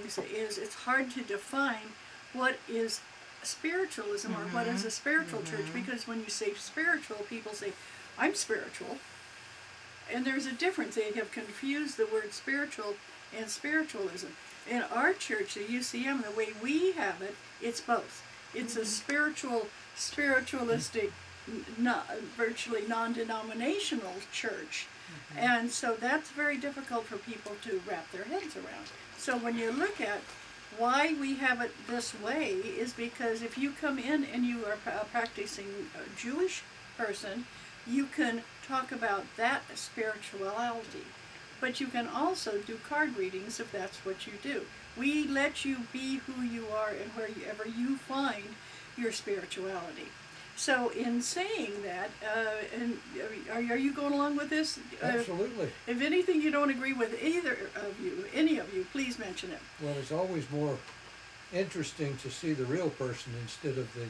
things is it's hard to define what is spiritualism or what is a spiritual church, because when you say spiritual, people say, I'm spiritual. And there's a difference. They have confused the word spiritual and spiritualism. In our church, the UCM, the way we have it, it's both. It's a spiritualistic, virtually non-denominational church. And so that's very difficult for people to wrap their heads around. So when you look at why we have it this way is because if you come in and you are a practicing Jewish person, you can talk about that spirituality. But you can also do card readings if that's what you do. We let you be who you are and wherever you find your spirituality. So in saying that, and are you going along with this? Absolutely. If anything you don't agree with either of you, any of you, please mention it. Well, it's always more interesting to see the real person instead of the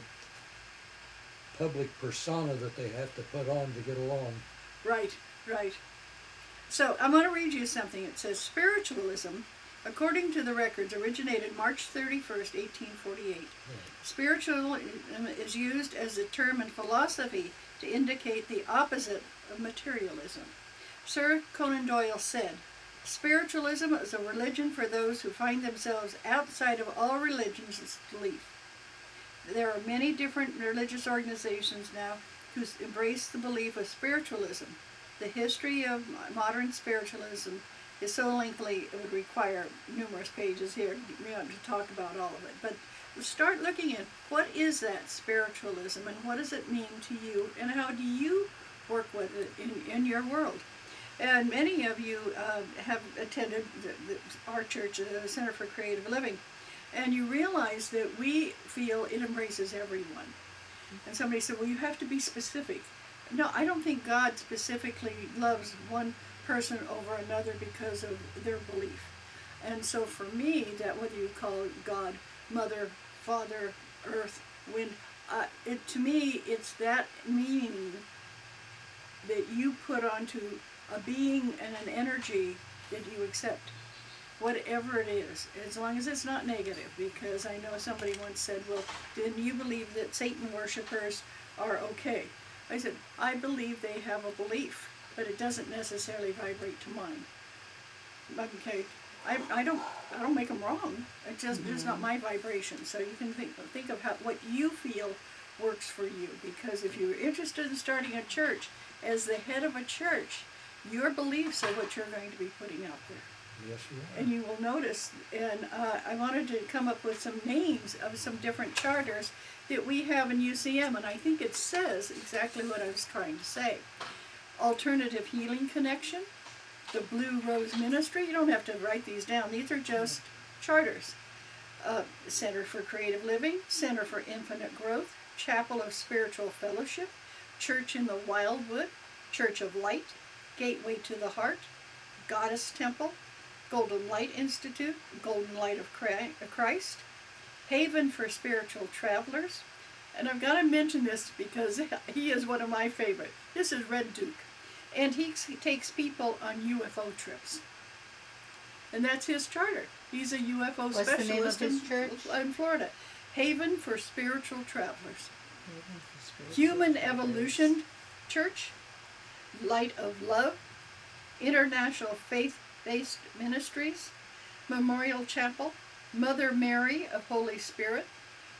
public persona that they have to put on to get along. Right, right. So I'm going to read you something. It says, spiritualism, according to the records, originated March 31st, 1848. Spiritualism is used as a term in philosophy to indicate the opposite of materialism. Sir Conan Doyle said, spiritualism is a religion for those who find themselves outside of all religions' belief. There are many different religious organizations now who embrace the belief of spiritualism. The history of modern spiritualism is so lengthy it would require numerous pages here to talk about all of it. But start looking at what is that spiritualism and what does it mean to you and how do you work with it in your world. And many of you have attended our church, the Center for Creative Living, and you realize that we feel it embraces everyone. And somebody said, well, you have to be specific. No, I don't think God specifically loves one person over another because of their belief. And so for me, that whether you call God Mother, Father, Earth, Wind, to me, it's that meaning that you put onto a being and an energy that you accept, whatever it is, as long as it's not negative. Because I know somebody once said, well, didn't you believe that Satan worshipers are okay? I said, I believe they have a belief, but it doesn't necessarily vibrate to mine. Okay, I don't make them wrong. It just it's not my vibration. So you can think of what you feel works for you. Because if you're interested in starting a church, as the head of a church, your beliefs are what you're going to be putting out there. Yes, you are. And you will notice, and I wanted to come up with some names of some different charters that we have in UCM, and I think it says exactly what I was trying to say. Alternative Healing Connection, the Blue Rose Ministry. You don't have to write these down. These are just charters. Center for Creative Living, Center for Infinite Growth, Chapel of Spiritual Fellowship, Church in the Wildwood, Church of Light, Gateway to the Heart, Goddess Temple, Golden Light Institute, Golden Light of Christ, Haven for Spiritual Travelers. And I've got to mention this because he is one of my favorite. This is Red Duke. And he takes people on UFO trips. And that's his charter. He's a UFO What's specialist the name of his church? In Florida. Haven for Spiritual Travelers. Human Evolution Church, Light of Love, International Faith-Based Ministries, Memorial Chapel, Mother Mary of Holy Spirit,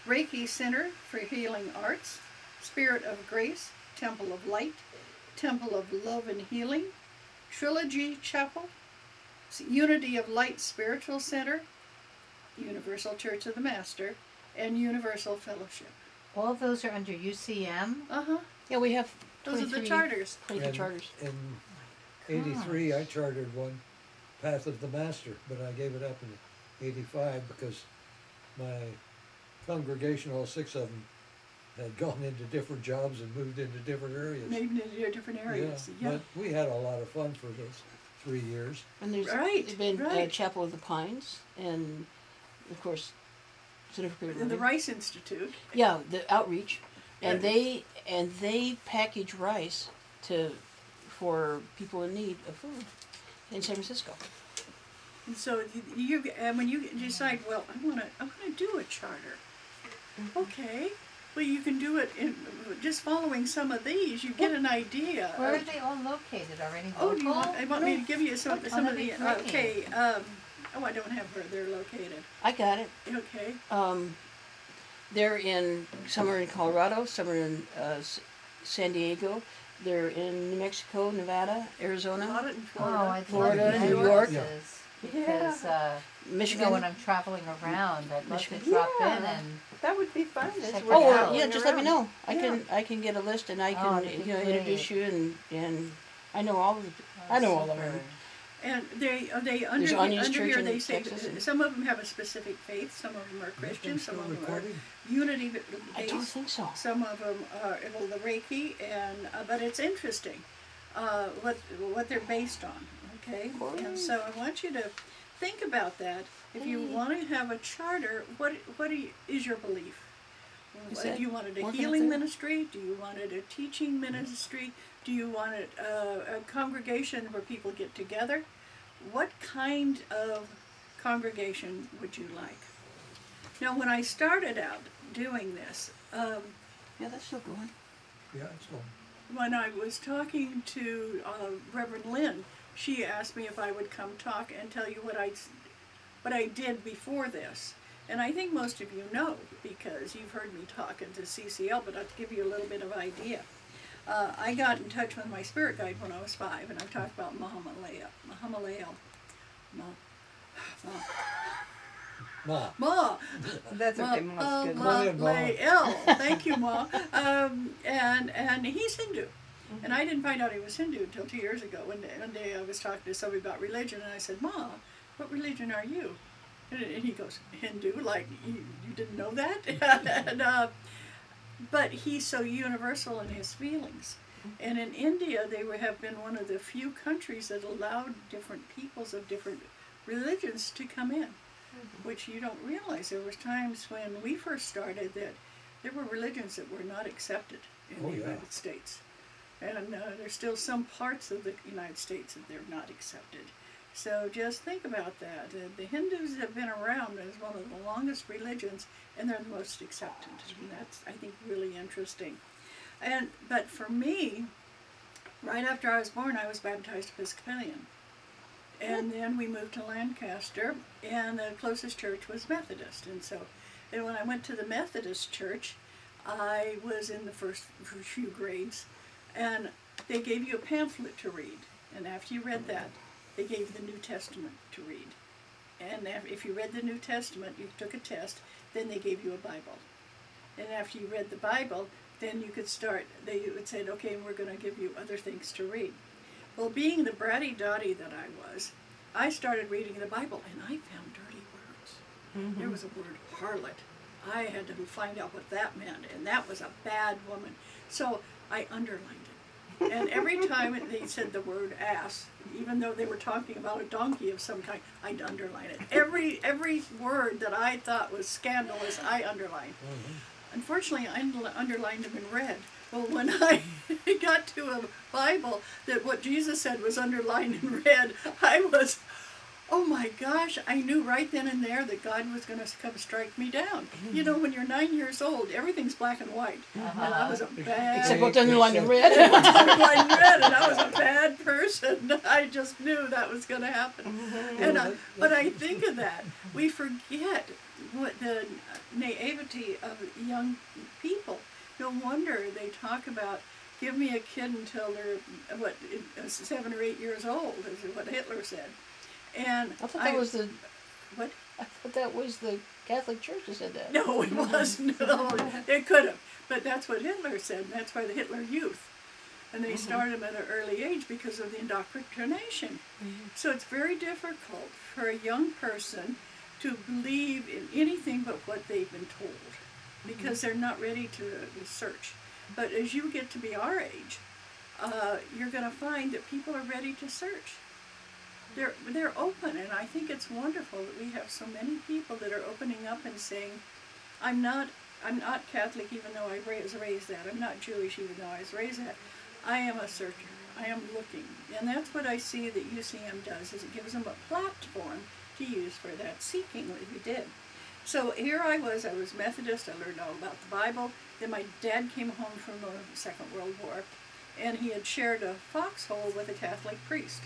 Reiki Center for Healing Arts, Spirit of Grace, Temple of Light, Temple of Love and Healing, Trilogy Chapel, Unity of Light Spiritual Center, Universal Church of the Master, and Universal Fellowship. All of those are under UCM. Uh-huh. Yeah, we have Those are the charters. 23 charters. In 83, I chartered one, Path of the Master, but I gave it up in 85 because my congregation, all 6 of them, had gone into different jobs and moved into different areas. Maybe in different areas. Yeah. But we had a lot of fun for those 3 years. And there's been Chapel of the Pines, and of course, Center for Creative And the Living. Rice Institute. Yeah, the outreach, and Right. they package rice for people in need of food in San Francisco. And so and when you decide, well, I want to do a charter. Okay, well, you can do it in just following some of these. You get an idea. Where are they all located? Are any Oh, local? do you want me to give you some Oh, of that'd the? be great. Okay. Oh, I don't have where they're located. I got it. Okay. They're some are in Colorado, some are in San Diego. They're in New Mexico, Nevada, A Arizona, lot in Oh, Florida. I'd Florida, love to New know York. this, Yeah. because Michigan. when I'm traveling around, I'd love to Michigan. drop in Yeah. and That would be fun. As Check we're it out. traveling Yeah, just let me around. know. I can get a list and I can that'd be introduce great. you and I know all of the, I know all of them. And they under There's Anya's under Church here in they say Texas and- some of them have a specific faith, some of them are Christian, some Still of them are recording? unity I don't based, think so. some of them are the Reiki, and but it's interesting what they're based on. Okay, and so I want you to think about that. If you want to have a charter, what is your belief? Is Do that you want it a working healing up there? ministry? Do you want it a teaching ministry? Do you want it a congregation where people get together? What kind of congregation would you like? Now, when I started out doing this, Yeah, that's still going. Yeah, it's going. when I was talking to Reverend Lynn, she asked me if I would come talk and tell you what I did before this. And I think most of you know, because you've heard me talk at the CCL, but I'll give you a little bit of idea. I got in touch with my spirit guide when I was 5, and I talked about Mahamaleo. Ma. That's okay. Mom's good. Ma. Mahamaleo. Thank you, Ma. And he's Hindu. And I didn't find out he was Hindu until 2 years ago. One day I was talking to somebody about religion, and I said, Ma, what religion are you? And he goes, Hindu, like, you didn't know that? and, but he's so universal in his feelings. And in India, they have been one of the few countries that allowed different peoples of different religions to come in, which you don't realize. There was times when we first started that there were religions that were not accepted in the United States. And there's still some parts of the United States that they're not accepted. So just think about that. The Hindus have been around as one of the longest religions, and they're the most accepted. And that's, I think, really interesting. But for me, right after I was born, I was baptized Episcopalian. And then we moved to Lancaster, and the closest church was Methodist. And when I went to the Methodist church, I was in the first few grades, and they gave you a pamphlet to read. And after you read that, they gave you the New Testament to read. And if you read the New Testament, you took a test, then they gave you a Bible. And after you read the Bible, then you could start, they would say, okay, we're going to give you other things to read. Well, being the bratty dotty that I was, I started reading the Bible, and I found dirty words. Mm-hmm. There was a word, harlot. I had to find out what that meant, and that was a bad woman. So I underlined it. And every time they said the word ass, even though they were talking about a donkey of some kind, I'd underline it. Every word that I thought was scandalous, I underlined. Unfortunately, I underlined them in red. Well, when I got to a Bible that what Jesus said was underlined in red, I was, oh my gosh, I knew right then and there that God was going to come strike me down. You know, when you're 9 years old, everything's black and white. And I was a bad... Except what's underlined in red. underlined red, and I was a bad person. I just knew that was going to happen. And but I think of that. We forget what the naivety of young people. No wonder they talk about give me a kid until they're 7 or 8 years old, is what Hitler said. And I thought that was the. What? I thought that was the Catholic Church that said that. No, it wasn't. No, it could have, but that's what Hitler said. And that's why the Hitler Youth, and they started them at an early age because of the indoctrination. So it's very difficult for a young person to believe in anything but what they've been told, because they're not ready to search. But as you get to be our age, you're going to find that people are ready to search. They're open, and I think it's wonderful that we have so many people that are opening up and saying, I'm not Catholic even though I was raised that. I'm not Jewish even though I was raised that. I am a searcher. I am looking. And that's what I see that UCM does, is it gives them a platform to use for that seeking that we did. So here I was Methodist, I learned all about the Bible. Then my dad came home from the Second World War, and he had shared a foxhole with a Catholic priest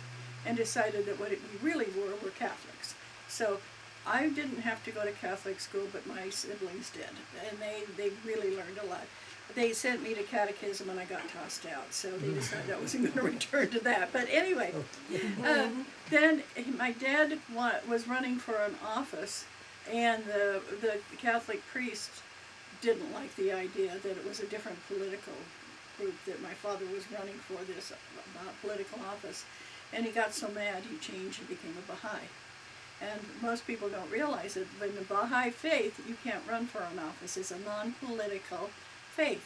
and decided that what we really were Catholics. So I didn't have to go to Catholic school, but my siblings did, and they really learned a lot. They sent me to catechism and I got tossed out, so they decided I wasn't going to return to that. But anyway, then my dad was running for an office, and the Catholic priest didn't like the idea that it was a different political group that my father was running for this political office. And he got so mad he changed and became a Baha'i. And most people don't realize that in the Baha'i faith, you can't run for an office. It's a non-political faith.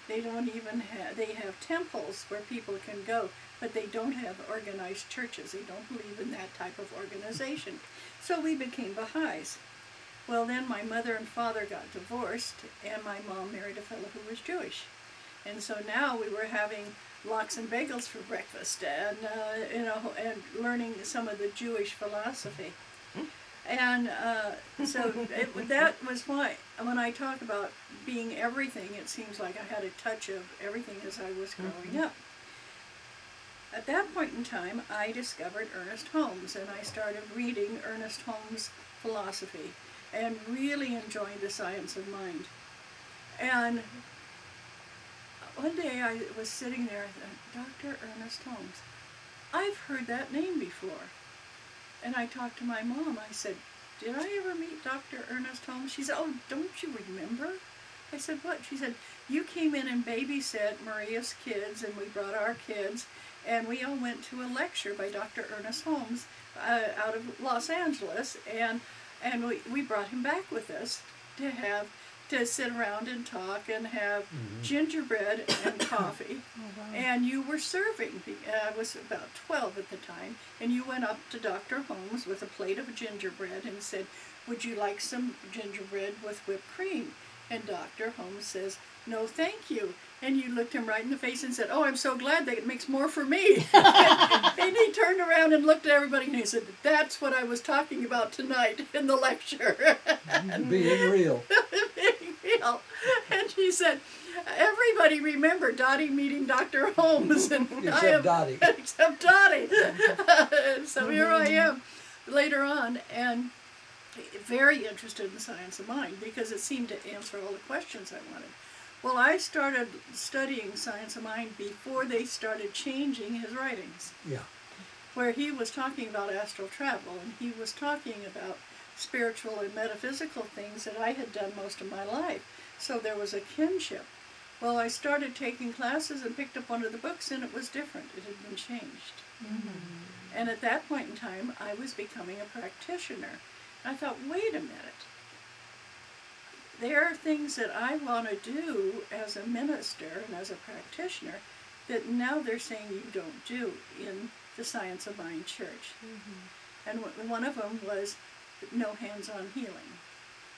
They don't even they have temples where people can go, but they don't have organized churches. They don't believe in that type of organization. So we became Baha'is. Well, then my mother and father got divorced, and my mom married a fellow who was Jewish. And so now we were having lox and bagels for breakfast, and and learning some of the Jewish philosophy. And so that was why, when I talk about being everything, it seems like I had a touch of everything as I was growing up. At that point in time, I discovered Ernest Holmes, and I started reading Ernest Holmes' philosophy and really enjoying the science of mind. And one day I was sitting there, I thought, Dr. Ernest Holmes, I've heard that name before. And I talked to my mom. I said, did I ever meet Dr. Ernest Holmes? She said, oh, don't you remember? I said, what? She said, you came in and babysat Maria's kids, and we brought our kids, and we all went to a lecture by Dr. Ernest Holmes out of Los Angeles, and we brought him back with us to sit around and talk and have gingerbread and coffee. Oh, wow. And you were serving. I was about 12 at the time, and you went up to Dr. Holmes with a plate of gingerbread and said, would you like some gingerbread with whipped cream? And Dr. Holmes says, no, thank you. And you looked him right in the face and said, oh, I'm so glad that it makes more for me. And he turned around and looked at everybody and he said, that's what I was talking about tonight in the lecture. Being real. Being real. And she said, everybody remembered Dottie meeting Dr. Holmes. And Except Dottie. Except Dottie. So here I am later on, and very interested in science of mind because it seemed to answer all the questions I wanted. Well, I started studying science of mind before they started changing his writings. Yeah. Where he was talking about astral travel, and he was talking about spiritual and metaphysical things that I had done most of my life. So there was a kinship. Well, I started taking classes and picked up one of the books, and it was different. It had been changed. Mm-hmm. And at that point in time, I was becoming a practitioner. I thought, wait a minute. There are things that I want to do as a minister and as a practitioner that now they're saying you don't do in the Science of Mind Church. Mm-hmm. And one of them was no hands-on healing.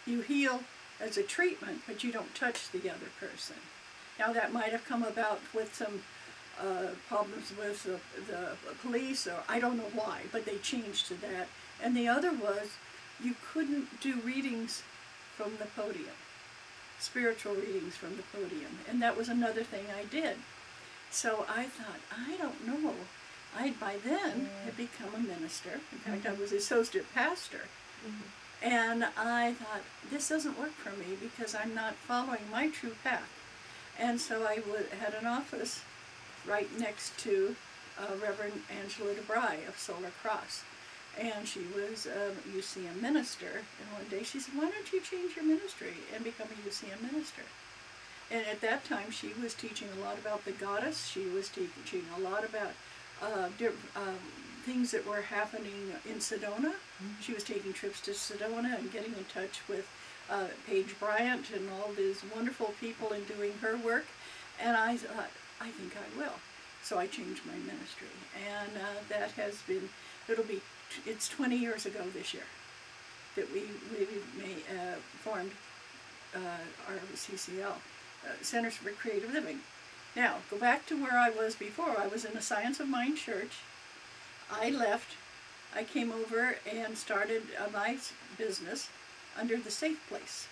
You heal as a treatment, but you don't touch the other person. Now that might have come about with some problems with the police, or I don't know why, but they changed to that. And the other was you couldn't do readings from the podium, spiritual readings from the podium, and that was another thing I did. So I thought, I don't know. I by then had become a minister. In fact, I was associate pastor. Mm-hmm. And I thought, this doesn't work for me because I'm not following my true path. And so I had an office right next to Reverend Angela DeBry of Solar Cross. And she was a UCM minister. And one day she said, why don't you change your ministry and become a UCM minister? And at that time, she was teaching a lot about the goddess. She was teaching a lot about things that were happening in Sedona. Mm-hmm. She was taking trips to Sedona and getting in touch with Paige Bryant and all these wonderful people and doing her work. And I thought, I think I will. So I changed my ministry. And that has been, it's 20 years ago this year that we formed our CCL, Centers for Creative Living. Now, go back to where I was before. I was in the Science of Mind Church. I left I came over and started my business under the Safe Place.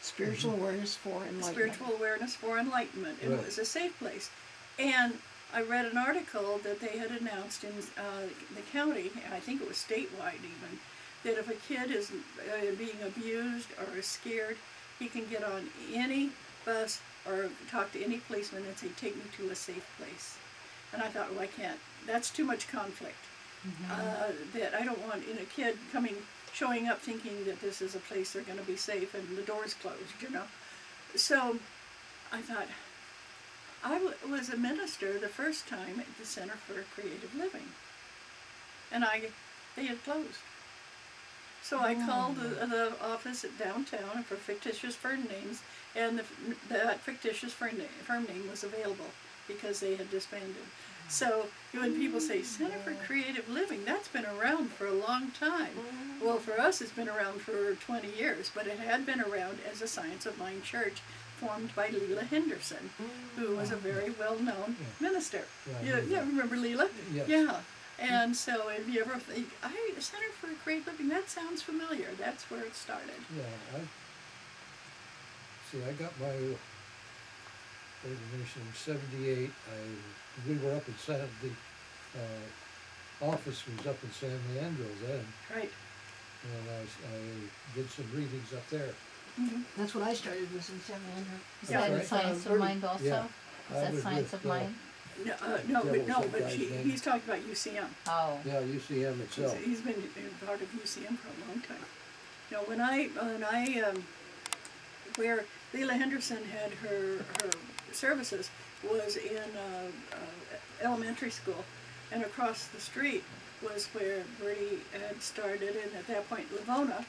Spiritual awareness for enlightenment. Spiritual Awareness for Enlightenment. It Right. was a safe place. And I read an article that they had announced in the county, I think it was statewide even, that if a kid is being abused or is scared, he can get on any bus or talk to any policeman and say, take me to a safe place. And I thought, well, I can't. That's too much conflict. That I don't want a kid showing up thinking that this is a place they're going to be safe and the door's closed, you know. So I thought, I was a minister the first time at the Center for Creative Living. And they had closed. So I called the office at downtown for fictitious firm names, and that fictitious firm name was available because they had disbanded. So when people say Center for Creative Living, that's been around for a long time. Well, for us it's been around for 20 years, but it had been around as a Science of Mind church formed by Leela Henderson, who was a very well-known minister. Yeah, You remember Leela? Yes. Yeah. And so if you ever think, Center for Creative Living, that sounds familiar. That's where it started. Yeah, I got my ordination in '78. We were up in the office was up in San Leandro then, Right. and I did some readings up there. Mm-hmm. That's what I started, was in San Leandro. Is Yeah, that right. Science of Mind also? Yeah. Is I that was Science with, of Mind? But guy's name. he's talking about UCM. Oh. Yeah, UCM itself. He's been part of UCM for a long time. Now, where Leela Henderson had her services was in elementary school, and across the street was where Bertie had started, and at that point Lavona,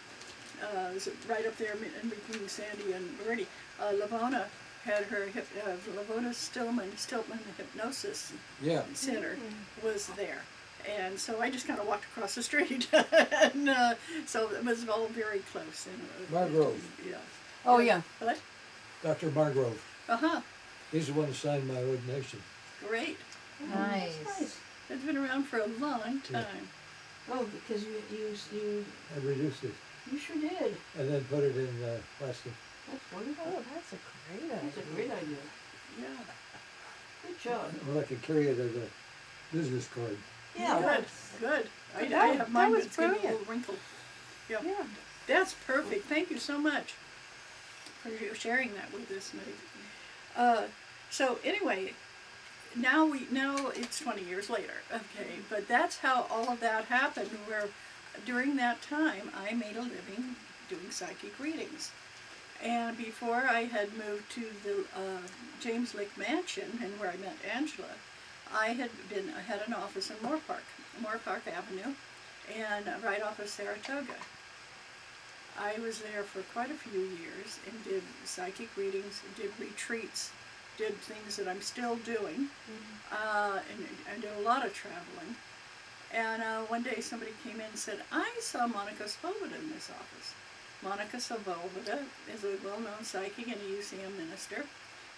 was right up there in between Sandy and Bertie, Lavona had her Lavona Stillman Hypnosis Yeah. Center was there. And so I just kind of walked across the street, and so it was all very close. And, Margrove. Yeah. Oh, yeah. What? Dr. Margrove. Uh-huh. He's the one who signed my ordination. Great. Nice. It's been around for a long time. Oh, because you I reduced it sure did. and then put it in plastic. That's wonderful. Oh, that's a great idea. That's a great idea. Yeah. Good job. Well, I could carry it as a business card. Yeah. Good. I That- have mine, that but was it's getting a brilliant. little wrinkled. Yeah. Yeah. That's perfect. Thank you so much for sharing that with us, Meg. So anyway, now it's 20 years later, okay, but that's how all of that happened, where during that time I made a living doing psychic readings. And before I had moved to the James Lick Mansion, and where I met Angela, I had an office in Moore Park Avenue, and right off of Saratoga. I was there for quite a few years and did psychic readings, did retreats, did things that I'm still doing, and I did a lot of traveling. And one day somebody came in and said, I saw Monica Svoboda in this office. Monica Svoboda is a well-known psychic and a UCM minister.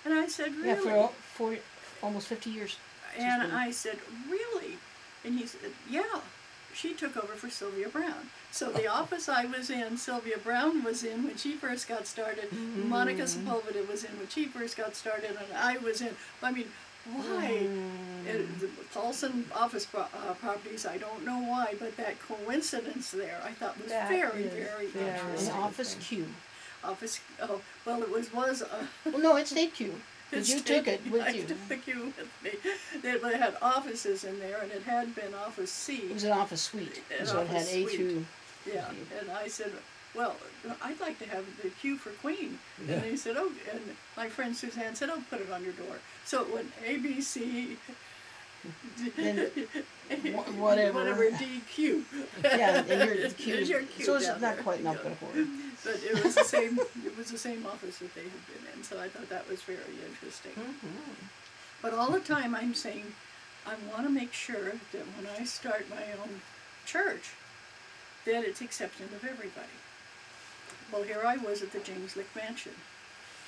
And I said, really? Yeah, for almost 50 years. And I said, really? And he said, yeah. She took over for Sylvia Brown. So the office I was in, Sylvia Brown was in when she first got started. Monica Sepulveda was in when she first got started, and I was in. I mean, why? The Paulson office properties, I don't know why, but that coincidence there I thought was very, very An interesting. office Q. Office, oh, well, it was Well, no, it stayed Q. Because you took it with I you. took the Q with me. They had offices in there, and it had been office C. It was an office suite. An So it had office A suite. through. Yeah, and I said, well, I'd like to have the Q for Queen. Yeah. And he said, oh, and my friend Suzanne said, oh, put it on your door. So it went ABC, Whatever. DQ. Yeah, and your Q. There's your Q So it's down not there. quite in alphabetical order. But it was the same. It was the same office that they had been in. So I thought that was very interesting. But all the time I'm saying, I want to make sure that when I start my own church, that it's accepting of everybody. Well, here I was at the James Lick Mansion.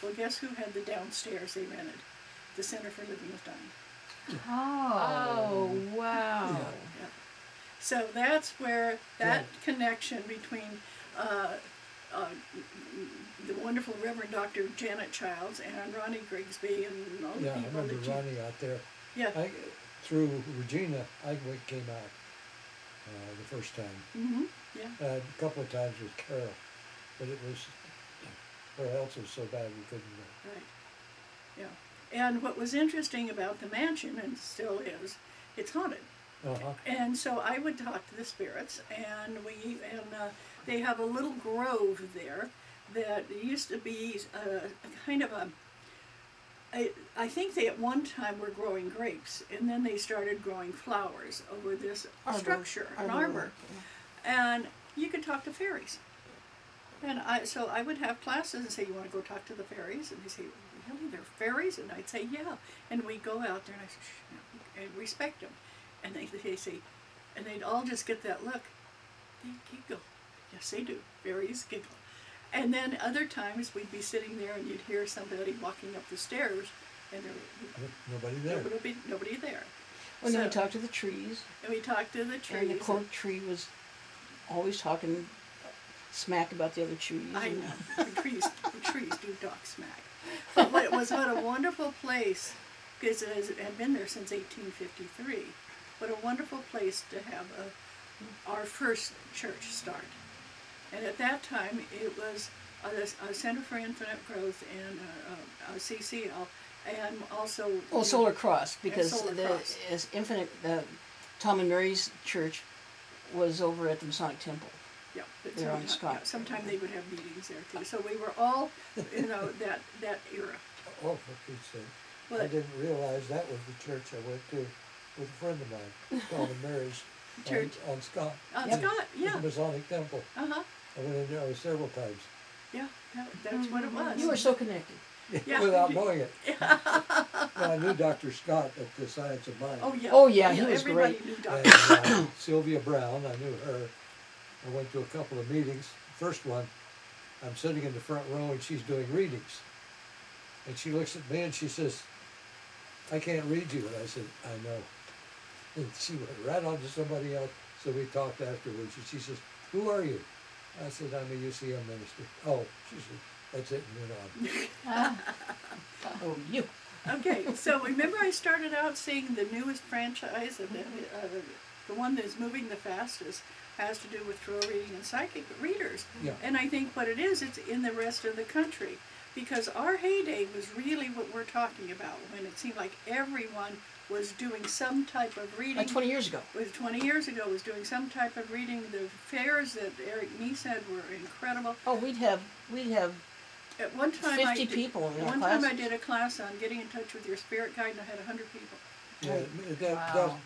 Well, guess who had the downstairs they rented? The Center for Living with Dying. Oh. Oh, wow. Yeah. So that's where that Yeah. connection between uh, the wonderful Reverend Dr. Janet Childs and Ronnie Grigsby and all the Yeah, I people remember that you, Ronnie out there. yeah, Through Regina, came out the first time. mm-hmm, yeah, A couple of times with Carol, but it was, her health was so bad we couldn't go. right, yeah. And what was interesting about the mansion, and still is, it's haunted. Uh-huh. And so I would talk to the spirits, and they have a little grove there that used to be a kind of a. I think they at one time were growing grapes, and then they started growing flowers over this structure, an arbor, and you could talk to fairies. And so I would have classes and say, "You want to go talk to the fairies?" And they say, "Really, they're fairies?" And I'd say, "Yeah." And we'd go out there, and I say, "Shh, no," and respect them. And they say, and they'd all just get that look. They giggle. Yes, they do. Fairies giggle. And then other times we'd be sitting there and you'd hear somebody walking up the stairs, and there Nobody there. nobody there. Well, then we So- talked to the trees, And we talked to the trees. and the cork tree was always talking smack about the other trees. I and- know the trees do talk smack. But what a wonderful place, because it had been there since 1853. What a wonderful place to have our first church start. And at that time, it was a Center for Infinite Growth and a CCL, and also Well, Solar Cross, because Solar the Cross. is Infinite Tom and Mary's church was over at the Masonic Temple. Yeah, but They're on Scott. sometime they would have meetings there too. So we were all, that era. Oh, for Pete's sake. I But didn't realize that was the church I went to with a friend of mine, Tom and Mary's, Church. on Scott. On Yeah. Scott, yeah. The Masonic Temple. Uh-huh. I went in there several times. Yeah, that's what it was. You were so connected. Yeah. Without knowing it. I knew Dr. Scott at the Science of Mind. Oh yeah. Oh, yeah, he was everybody great. knew And Dr. Sylvia Brown, I knew her. I went to a couple of meetings. First one, I'm sitting in the front row and she's doing readings. And she looks at me and she says, "I can't read you." And I said, "I know." And she went right on to somebody else. So we talked afterwards and she says, "Who are you?" I said, "I'm a UCM minister." "Oh," she said, "that's it," and went on. Oh, you. Okay, so remember I started out saying the newest franchise of the one that's moving the fastest has to do with tarot reading and psychic readers. Yeah. And I think what it is, it's in the rest of the country. Because our heyday was really what we're talking about, when it seemed like everyone was doing some type of reading. Like 20 years ago. Was 20 years ago, was doing some type of reading. The fairs that Eric Nee said were incredible. Oh, we'd have At one time, 50 people in our one time I classes. did a class on getting in touch with your spirit guide, and I had 100 people. Yeah, that Wow.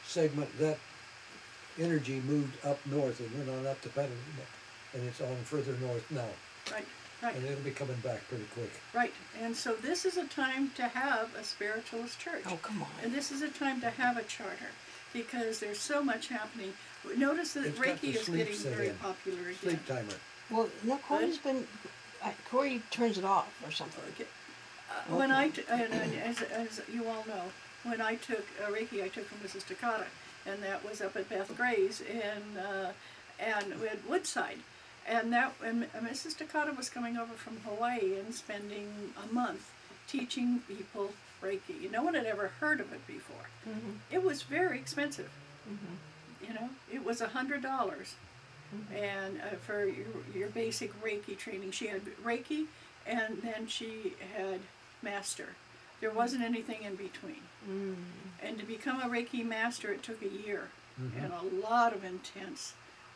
segment, that energy moved up north and went on up to Petaluma, and it's on further north now. Right, right, And it'll be coming back pretty quick. right. And so this is a time to have a spiritualist church. Oh, come on. And this is a time to have a charter, because there's so much happening. Notice that It's got Reiki the is sleep getting set very in. popular again. Sleep timer. Well, no, Corey's been. Corey turns it off or something. Okay. When and as you all know, when I took Reiki, I took from Mrs. Takata, and that was up at Beth Gray's and we had Woodside, and Mrs. Takata was coming over from Hawaii and spending a month teaching people Reiki. No one had ever heard of it before. Mm-hmm. It was very expensive. Mm-hmm. You know, it was $100. And for your basic Reiki training, she had Reiki, and then she had Master. There wasn't anything in between. Mm. And to become a Reiki Master, it took a year Mhm. and a lot of intense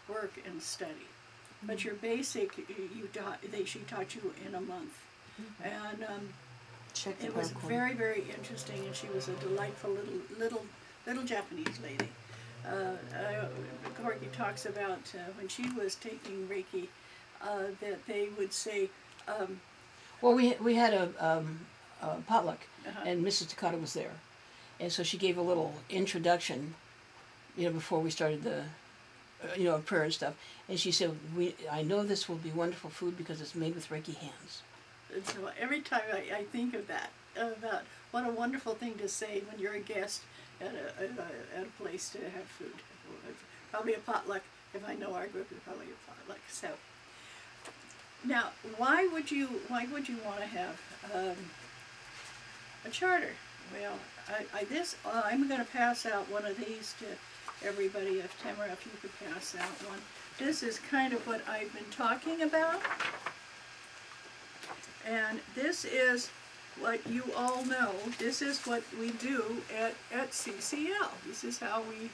work and study. But your basic, she taught you in a month, and Check the it was popcorn. very, very interesting. And she was a delightful little Japanese lady. Corky talks about when she was taking Reiki, that they would say, Well, we had a potluck, Uh-huh. and Mrs. Takata was there, and so she gave a little introduction, before we started the, prayer and stuff, and she said, I know this will be wonderful food because it's made with Reiki hands. and so every time I think of that, about what a wonderful thing to say when you're a guest at a place to have food. Probably a potluck. If I know our group, it's probably a potluck. So now, why would you want to have a charter? Well, I'm going to pass out one of these to everybody. If Tamara, if you could pass out one. This is kind of what I've been talking about. And this is what you all know. This is what we do at CCL. This is how we...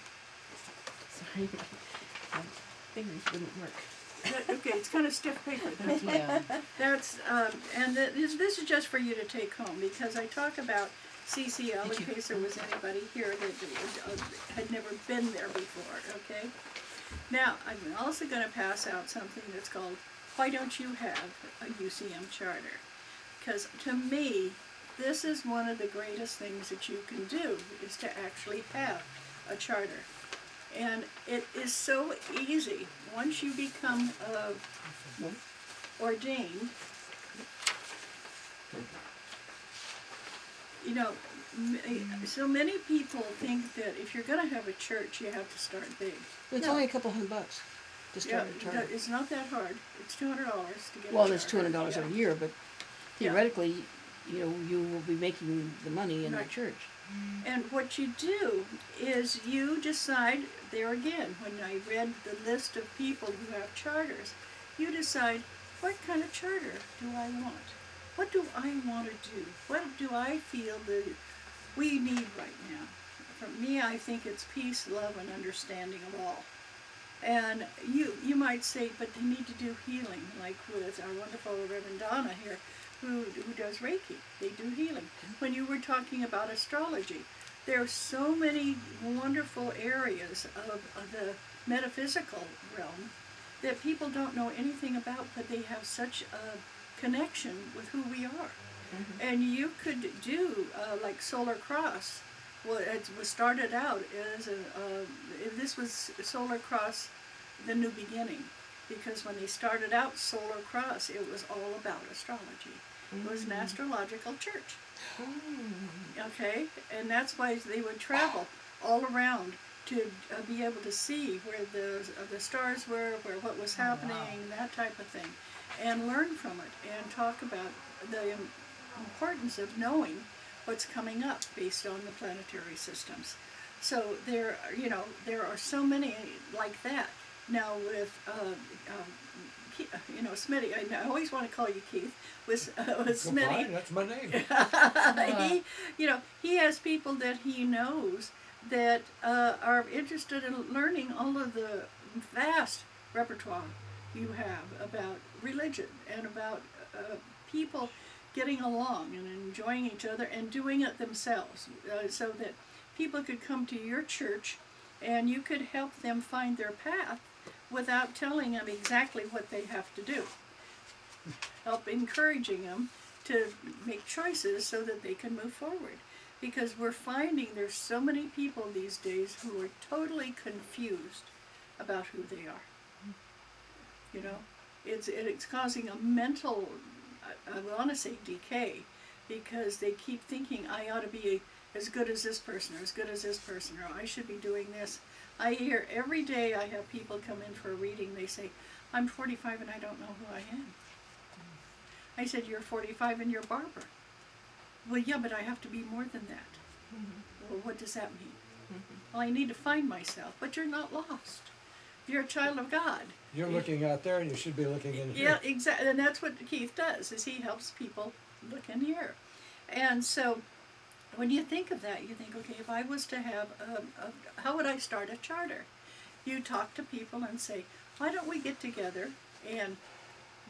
Sorry, my fingers wouldn't work. Okay, it's kind of stiff paper. Yeah. That's and this is just for you to take home, because I talk about CCL in case there was anybody here that had never been there before. Okay. Now I'm also going to pass out something that's called "Why Don't You Have a UCM Charter?" Because to me, this is one of the greatest things that you can do, is to actually have a charter. And it is so easy once you become ordained. You know, so many people think that if you're going to have a church, you have to start big. It's only a couple $100 to start a charter. It's not that hard. It's $200 to get. Well, a it's charter. $200 a year, but theoretically, you know, you will be making the money in the church. And what you do is you decide, there again, when I read the list of people who have charters, you decide, what kind of charter do I want? What do I want to do? What do I feel that we need right now? For me, I think it's peace, love, and understanding of all. And you might say, but they need to do healing, like with our wonderful Reverend Donna here, who does Reiki. They do healing. When you were talking about astrology, there are so many wonderful areas of the metaphysical realm that people don't know anything about, but they have such a connection with who we are. Mm-hmm. And you could do like Solar Cross. Well, it was started out as this was Solar Cross, the New Beginning, because when they started out Solar Cross, it was all about astrology. It was an astrological church. Okay, and that's why they would travel all around to be able to see where the stars were, where what was happening, that type of thing, and learn from it and talk about the importance of knowing what's coming up based on the planetary systems. So there are so many like that. Now with Smitty, I always want to call you Keith. With Smitty, fine, that's my name. he has people that he knows that are interested in learning all of the vast repertoire you have about religion and about people getting along and enjoying each other and doing it themselves, so that people could come to your church and you could help them find their path without telling them exactly what they have to do. Help encouraging them to make choices so that they can move forward. Because we're finding there's so many people these days who are totally confused about who they are. You know, it's causing a mental, I want to say decay, because they keep thinking, I ought to be as good as this person, or as good as this person, or I should be doing this. I hear every day, I have people come in for a reading, they say, I'm 45 and I don't know who I am. I said, you're 45 and you're Barbara. Well, yeah, but I have to be more than that. Mm-hmm. Well, what does that mean? Mm-hmm. Well, I need to find myself, but you're not lost. You're a child of God. You're looking out there and you should be looking in here. Yeah, exactly, and that's what Keith does, is he helps people look in here. And so, when you think of that, you think, okay, if I was to have how would I start a charter? You talk to people and say, why don't we get together and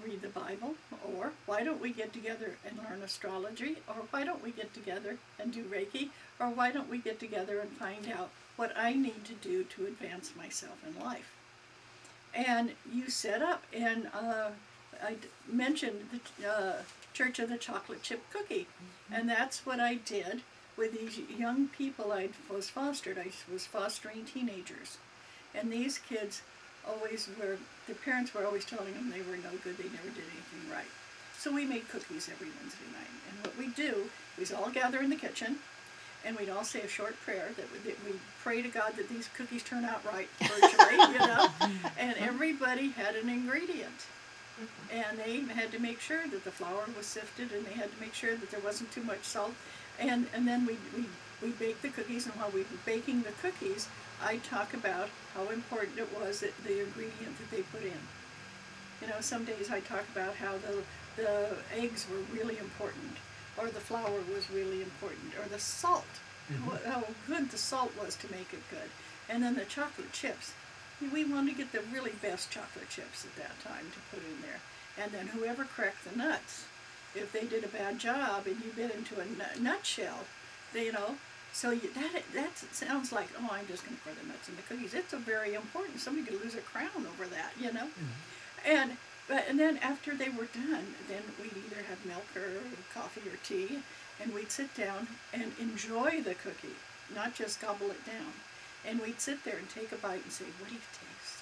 read the Bible, or why don't we get together and learn astrology, or why don't we get together and do Reiki, or why don't we get together and find out what I need to do to advance myself in life? And you set up, and I mentioned the Church of the Chocolate Chip Cookie, and that's what I did with these young people I was fostered. I was fostering teenagers, and these kids always were, their parents were always telling them they were no good, they never did anything right. So we made cookies every Wednesday night, and what we do is all gather in the kitchen, and we'd all say a short prayer that we pray to God that these cookies turn out right virtually, you know, and everybody had an ingredient. And they had to make sure that the flour was sifted, and they had to make sure that there wasn't too much salt. And then we baked the cookies, and while we were baking the cookies, I talk about how important it was that the ingredient that they put in. You know, some days I talk about how the eggs were really important, or the flour was really important, or the salt, how good the salt was to make it good. And then the chocolate chips. We wanted to get the really best chocolate chips at that time to put in there. And then whoever cracked the nuts, if they did a bad job and you bit into a nutshell, you know, so that sounds like, oh, I'm just going to pour the nuts in the cookies. It's a very important. Somebody could lose a crown over that, you know. And then after they were done, then we'd either have milk or coffee or tea, and we'd sit down and enjoy the cookie, not just gobble it down. And we'd sit there and take a bite and say, what do you taste?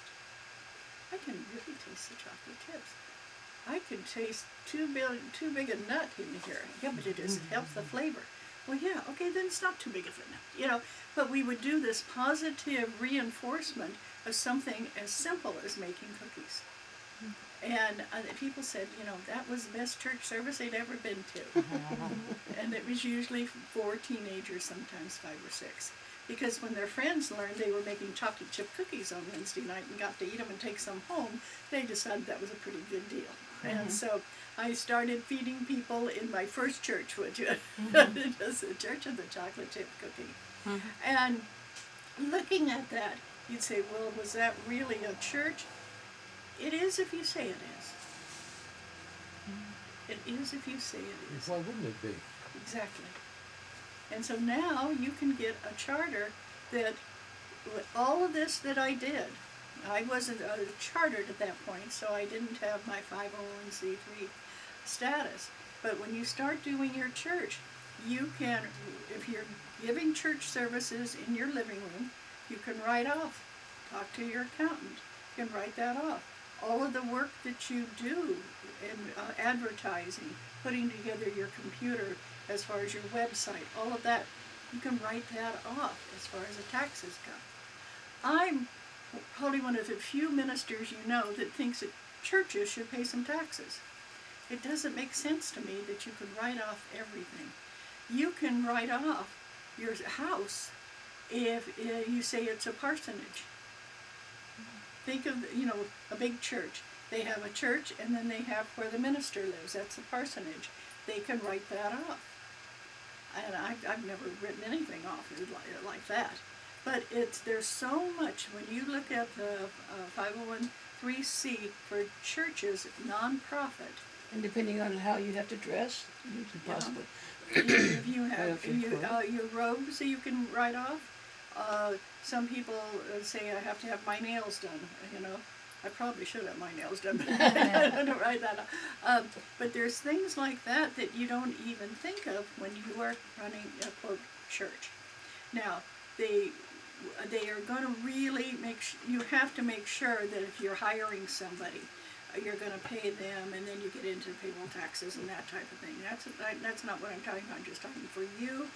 I can really taste the chocolate chips. I can taste too big a nut in here. Yeah, but it helps the flavor. Well, yeah, okay, then it's not too big of a nut, you know. But we would do this positive reinforcement of something as simple as making cookies. And people said, you know, that was the best church service they'd ever been to. And it was usually for teenagers, sometimes 5 or 6. Because when their friends learned they were making chocolate chip cookies on Wednesday night and got to eat them and take some home, they decided that was a pretty good deal. And so I started feeding people in my first church, which was the Church of the Chocolate Chip Cookie. And looking at that, you'd say, well, was that really a church? It is if you say it is. It is if you say it is. Why wouldn't it be? Exactly. And so now you can get a charter that, with all of this that I did, I wasn't chartered at that point, so I didn't have my 501c3 status. But when you start doing your church, you can, if you're giving church services in your living room, you can write off. Talk to your accountant. You can write that off. All of the work that you do in advertising, putting together your computer, as far as your website, all of that, you can write that off as far as the taxes go. I'm probably one of the few ministers you know that thinks that churches should pay some taxes. It doesn't make sense to me that you can write off everything. You can write off your house if you say it's a parsonage. Think of, you know, a big church. They have a church and then they have where the minister lives. That's a parsonage. They can write that off. And I've never written anything off like that. But there's so much, when you look at the 501c for churches, nonprofit. And depending on how you have to dress, you can possibly. If you have your robes that you can write off. Some people say I have to have my nails done, you know. I probably should have my nails done, but I don't write that up. But there's things like that that you don't even think of when you are running a quote church. Now, they are going to really you have to make sure that if you're hiring somebody, you're going to pay them, and then you get into payroll taxes and that type of thing. That's not what I'm talking about. I'm just talking for you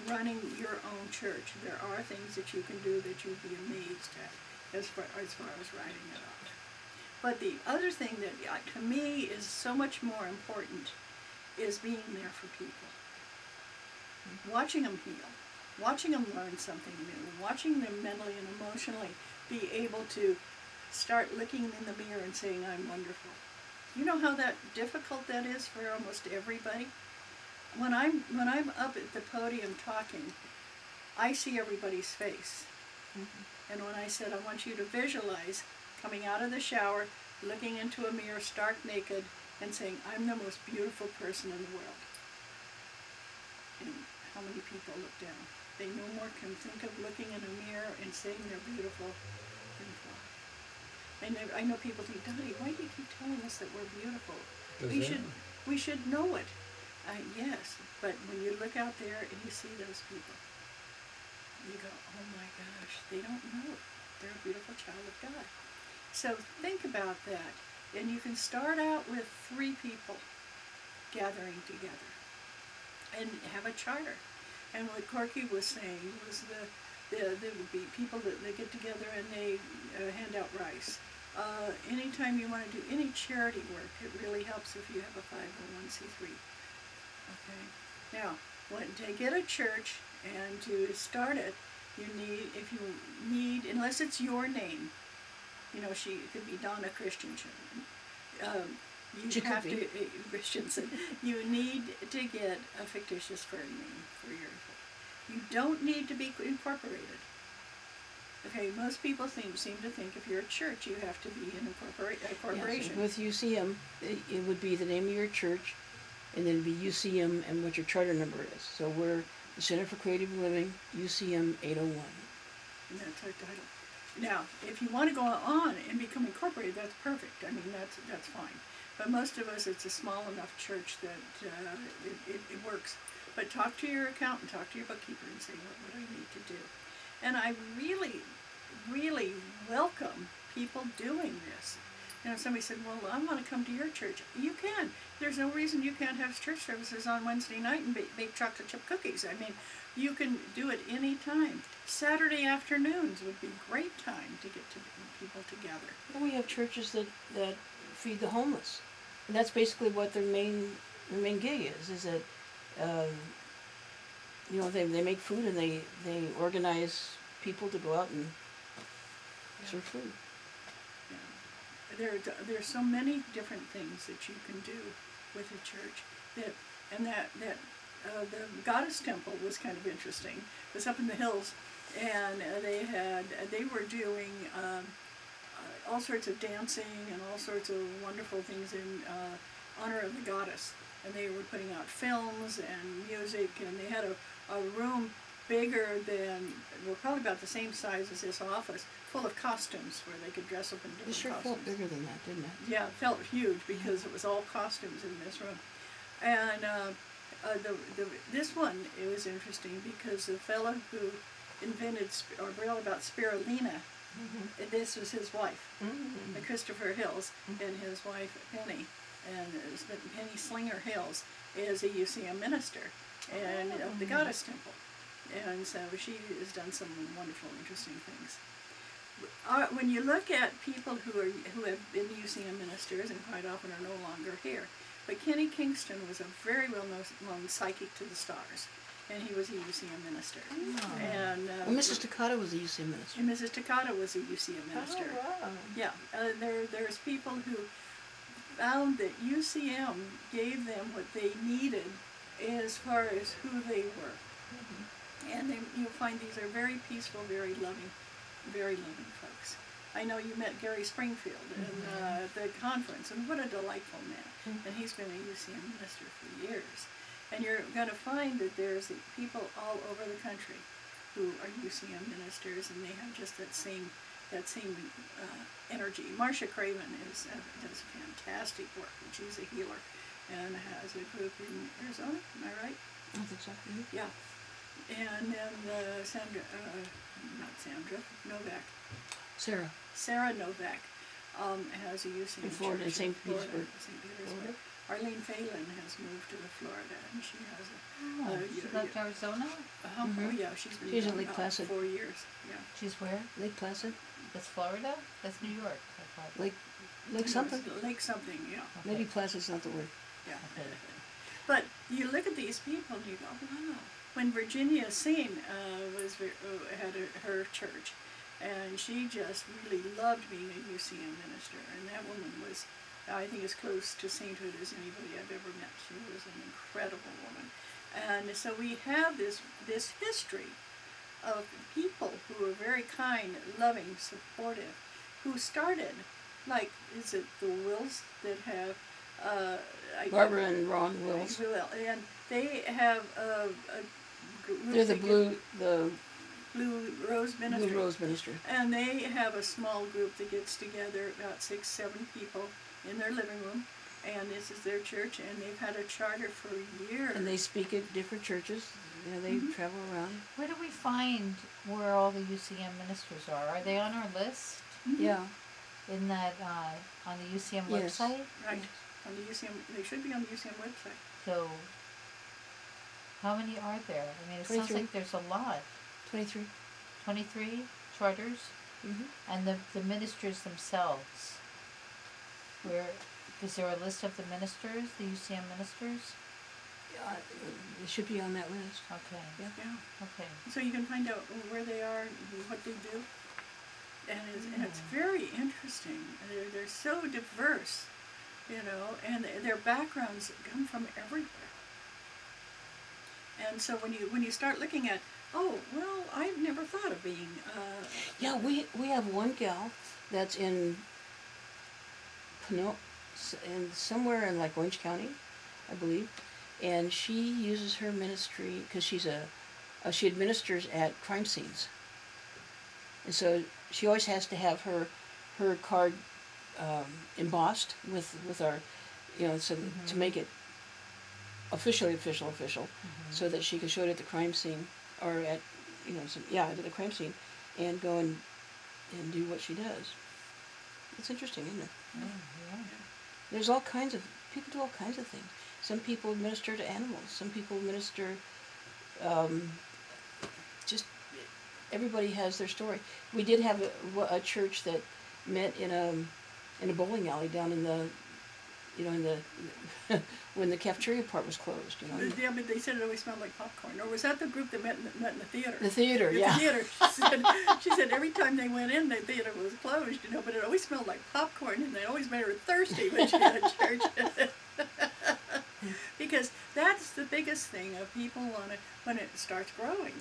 running your own church. There are things that you can do that you'd be amazed at as far as writing it off. But the other thing that to me is so much more important is being there for people. Watching them heal, watching them learn something new, watching them mentally and emotionally be able to start looking in the mirror and saying, I'm wonderful. You know how difficult that is for almost everybody? When I'm up at the podium talking, I see everybody's face. And when I said, I want you to visualize coming out of the shower, looking into a mirror stark naked, and saying, I'm the most beautiful person in the world. And how many people look down? They no more can think of looking in a mirror and saying they're beautiful than fly. And I know people think, Dottie, why do you keep telling us that we're beautiful? We should know it. Yes, but when you look out there and you see those people, you go, oh my gosh, they don't know it. They're a beautiful child of God. So think about that. And you can start out with 3 people gathering together and have a charter. And what Corky was saying was there would be people that they get together and they hand out rice. Anytime you want to do any charity work, it really helps if you have a 501c3. Okay. Now, to get a church and to start it, unless it's your name, it could be Donna Christensen. She could have be. to Christensen. You need to get a fictitious firm name for your. You don't need to be incorporated. Okay, most people seem to think if you're a church, you have to be a corporation. Yeah, so with UCM, it would be the name of your church, and then it'd be UCM and what your charter number is. So we're the Center for Creative Living, UCM 801. And that's our title. Now, if you want to go on and become incorporated, that's perfect. I mean, that's fine. But most of us, it's a small enough church that it works. But talk to your accountant, talk to your bookkeeper, and say, what do I need to do? And I really, really welcome people doing this. Somebody said, well, I want to come to your church. You can. There's no reason you can't have church services on Wednesday night and bake chocolate chip cookies. I mean, you can do it any time. Saturday afternoons would be a great time to get people together. Well, we have churches that feed the homeless, and that's basically what their main gig is that they make food and they organize people to go out and serve food. There's so many different things that you can do with a church the goddess temple was kind of interesting. It was up in the hills, and they were doing all sorts of dancing and all sorts of wonderful things in honor of the goddess. And they were putting out films and music, and they had a room bigger than, probably about the same size as this office, full of costumes where they could dress up in different It sure costumes. felt bigger than that, didn't it? Yeah, it felt huge because it was all costumes in this room. And this one, it was interesting because the fellow who invented or brought about spirulina, this was his wife, Christopher Hills, and his wife Penny. And Penny Slinger Hills is a UCM minister and of the Goddess Temple. And so she has done some wonderful, interesting things. When you look at people who have been UCM ministers and quite often are no longer here, but Kenny Kingston was a very well-known psychic to the stars, and he was a UCM minister. Oh. And Mrs. Takata was a UCM minister. And Mrs. Takata was a UCM minister. Oh, wow. Yeah, there's people who found that UCM gave them what they needed as far as who they were. And you'll find these are very peaceful, very loving folks. I know you met Gary Springfield at the conference, and what a delightful man. And he's been a UCM minister for years. And you're going to find that there's people all over the country who are UCM ministers, and they have just that same energy. Marcia Craven does fantastic work, and she's a healer, and has a group in Arizona. Am I right? I think so. Yeah. And then Novak. Sarah Novak has a UCM In Florida, church St. Petersburg. St. Petersburg. Arlene Phelan has moved to Florida, and she has She left Arizona? Oh yeah, she's been She's in gone Lake about Placid. 4 years. Yeah. She's where? Lake Placid, That's Florida? That's New York. I thought. Lake something. Lake something, yeah. Maybe Placid's not the word. Yeah. Okay. But you look at these people and you go, wow. When Virginia Seen had her church, and she just really loved being a UCM minister, and that woman was, I think, as close to sainthood as anybody I've ever met. She was an incredible woman. And so we have this history of people who are very kind, loving, supportive, who started, like, is it the Wills that have Barbara and Ron Wills. And they have a group. They're the Blue Rose Ministry. Blue Rose Ministry. And they have a small group that gets together, about 6-7 people, in their living room, and this is their church, and they've had a charter for years. And they speak at different churches. They travel around. Where do we find where all the UCM ministers are? Are they on our list? Yeah. In that, on the UCM Yes. website? Right. On the UCM, they should be on the UCM website. So, How many are there? I mean, it sounds 23. like there's a lot. 23. 23 charters? Mm-hmm. And the ministers themselves. Where is there a list of the ministers, the UCM ministers? It should be on that list. Okay. Yeah. Yeah. Okay. So you can find out where they are, what they do, and it's very interesting. They're so diverse, you know, and their backgrounds come from everywhere. And so when you start looking at, oh well, I've never thought of being. Yeah, we have one gal that's in in somewhere in like Orange County, I believe, and she uses her ministry because she administers at crime scenes, and so she always has to have her card embossed with our, you know, so to make it official, so that she can show it at the crime scene or at, you know, at the crime scene, and go and do what she does. It's interesting, isn't it? Yeah. There's all kinds of people do all kinds of things. Some people administer to animals. Some people administer. Just everybody has their story. We did have a church that met in a bowling alley down in the, you know, in the when the cafeteria part was closed. You know. Yeah, but they said it always smelled like popcorn. Or was that the group that met in the theater? The theater, The yeah. theater. She said every time they went in, the theater was closed, you know, but it always smelled like popcorn, and they always made her thirsty when she had church. Because that's the biggest thing of people when it starts growing.